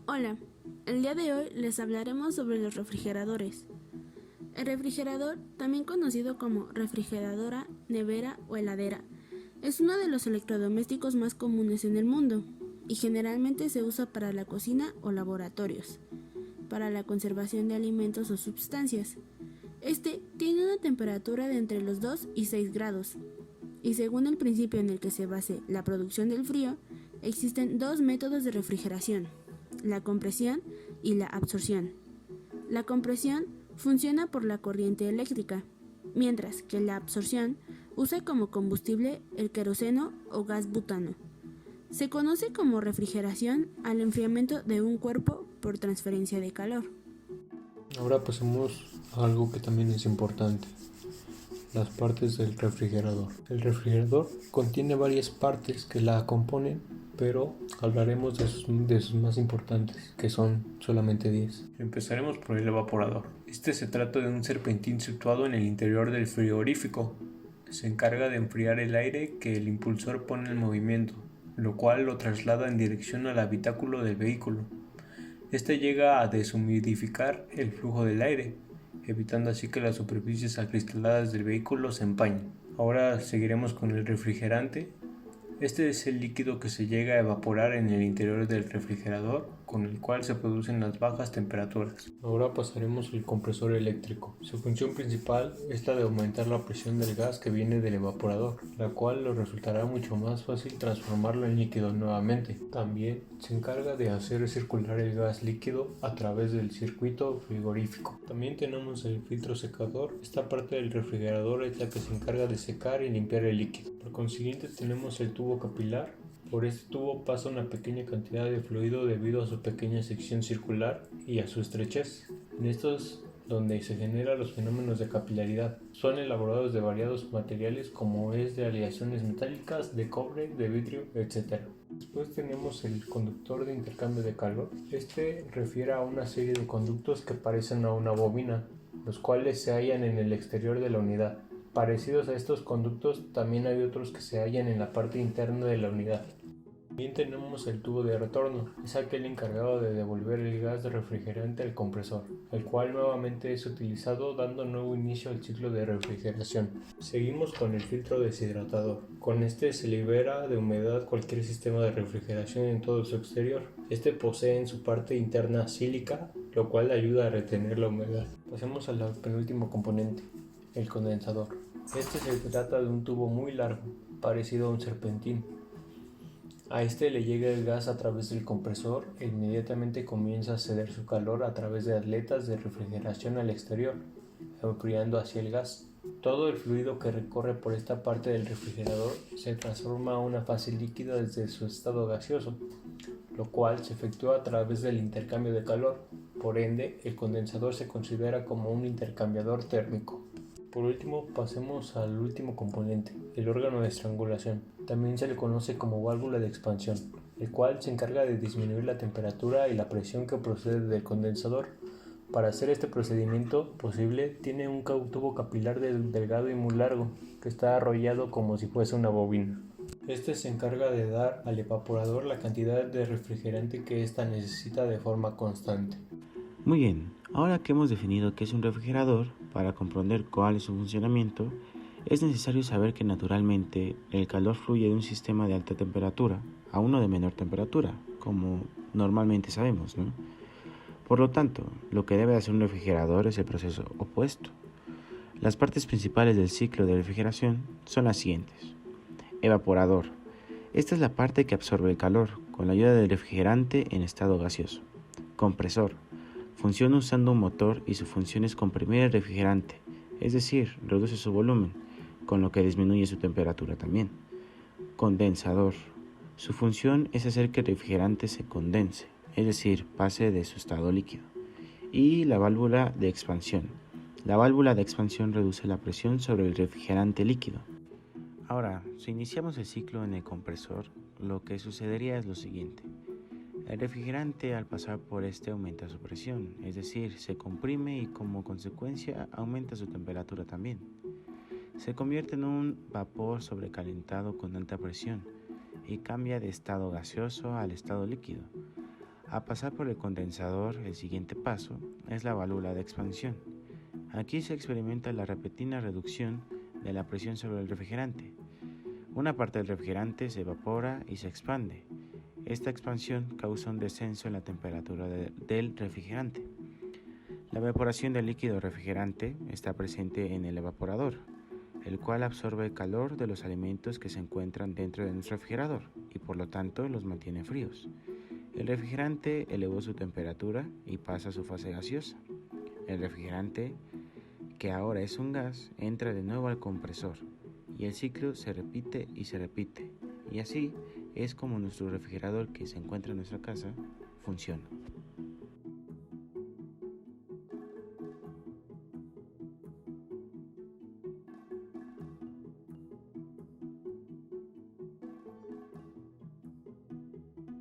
Hola, el día de hoy les hablaremos sobre los refrigeradores. El refrigerador, también conocido como refrigeradora, nevera o heladera, es uno de los electrodomésticos más comunes en el mundo y generalmente se usa para la cocina o laboratorios, para la conservación de alimentos o sustancias. Este tiene una temperatura de entre los 2 y 6 grados, y según el principio en el que se base la producción del frío, existen dos métodos de refrigeración: la compresión y la absorción. La compresión funciona por la corriente eléctrica, mientras que la absorción usa como combustible el queroseno o gas butano. Se conoce como refrigeración al enfriamiento de un cuerpo por transferencia de calor. Ahora pasemos a algo que también es importante, las partes del refrigerador. El refrigerador contiene varias partes que la componen, pero hablaremos de sus más importantes, que son solamente 10. Empezaremos por el evaporador. Este se trata de un serpentín situado en el interior del frigorífico. Se encarga de enfriar el aire que el impulsor pone en movimiento, lo cual lo traslada en dirección al habitáculo del vehículo. Este llega a deshumidificar el flujo del aire, evitando así que las superficies acristaladas del vehículo se empañen. Ahora seguiremos con el refrigerante. Este es el líquido que se llega a evaporar en el interior del refrigerador, con el cual se producen las bajas temperaturas. Ahora pasaremos al compresor eléctrico. Su función principal es la de aumentar la presión del gas que viene del evaporador, la cual le resultará mucho más fácil transformarlo en líquido nuevamente. También se encarga de hacer circular el gas líquido a través del circuito frigorífico. También tenemos el filtro secador. Esta parte del refrigerador es la que se encarga de secar y limpiar el líquido. Por consiguiente tenemos el tubo capilar. Por este tubo pasa una pequeña cantidad de fluido debido a su pequeña sección circular y a su estrechez. En estos donde se generan los fenómenos de capilaridad. Son elaborados de variados materiales como es de aleaciones metálicas, de cobre, de vidrio, etc. Después tenemos el conductor de intercambio de calor. Este refiere a una serie de conductos que parecen a una bobina, los cuales se hallan en el exterior de la unidad. Parecidos a estos conductos, también hay otros que se hallan en la parte interna de la unidad. También tenemos el tubo de retorno, es aquel encargado de devolver el gas de refrigerante al compresor, el cual nuevamente es utilizado dando nuevo inicio al ciclo de refrigeración. Seguimos con el filtro deshidratador. Con este se libera de humedad cualquier sistema de refrigeración en todo su exterior. Este posee en su parte interna sílica, lo cual ayuda a retener la humedad. Pasemos al penúltimo componente, el condensador. Este se trata de un tubo muy largo, parecido a un serpentín. A este le llega el gas a través del compresor e inmediatamente comienza a ceder su calor a través de aletas de refrigeración al exterior, enfriando así el gas. Todo el fluido que recorre por esta parte del refrigerador se transforma a una fase líquida desde su estado gaseoso, lo cual se efectúa a través del intercambio de calor. Por ende, el condensador se considera como un intercambiador térmico. Por último, pasemos al último componente, el órgano de estrangulación. También se le conoce como válvula de expansión, el cual se encarga de disminuir la temperatura y la presión que procede del condensador. Para hacer este procedimiento posible, tiene un tubo capilar delgado y muy largo, que está arrollado como si fuese una bobina. Este se encarga de dar al evaporador la cantidad de refrigerante que ésta necesita de forma constante. Muy bien, ahora que hemos definido qué es un refrigerador, para comprender cuál es su funcionamiento, es necesario saber que naturalmente el calor fluye de un sistema de alta temperatura a uno de menor temperatura, como normalmente sabemos, ¿no? Por lo tanto, lo que debe hacer un refrigerador es el proceso opuesto. Las partes principales del ciclo de refrigeración son las siguientes. Evaporador. Esta es la parte que absorbe el calor con la ayuda del refrigerante en estado gaseoso. Compresor. Funciona usando un motor y su función es comprimir el refrigerante, es decir, reduce su volumen, con lo que disminuye su temperatura también. Condensador. Su función es hacer que el refrigerante se condense, es decir, pase de su estado líquido. Y la válvula de expansión. La válvula de expansión reduce la presión sobre el refrigerante líquido. Ahora, si iniciamos el ciclo en el compresor, lo que sucedería es lo siguiente. El refrigerante al pasar por este aumenta su presión, es decir, se comprime y como consecuencia aumenta su temperatura también. Se convierte en un vapor sobrecalentado con alta presión y cambia de estado gaseoso al estado líquido. A pasar por el condensador, el siguiente paso es la válvula de expansión. Aquí se experimenta la repentina reducción de la presión sobre el refrigerante. Una parte del refrigerante se evapora y se expande. Esta expansión causa un descenso en la temperatura del refrigerante. La evaporación del líquido refrigerante está presente en el evaporador, el cual absorbe el calor de los alimentos que se encuentran dentro de nuestro refrigerador y por lo tanto los mantiene fríos. El refrigerante elevó su temperatura y pasa a su fase gaseosa. El refrigerante, que ahora es un gas, entra de nuevo al compresor y el ciclo se repite y se repite. Y así es como nuestro refrigerador que se encuentra en nuestra casa funciona.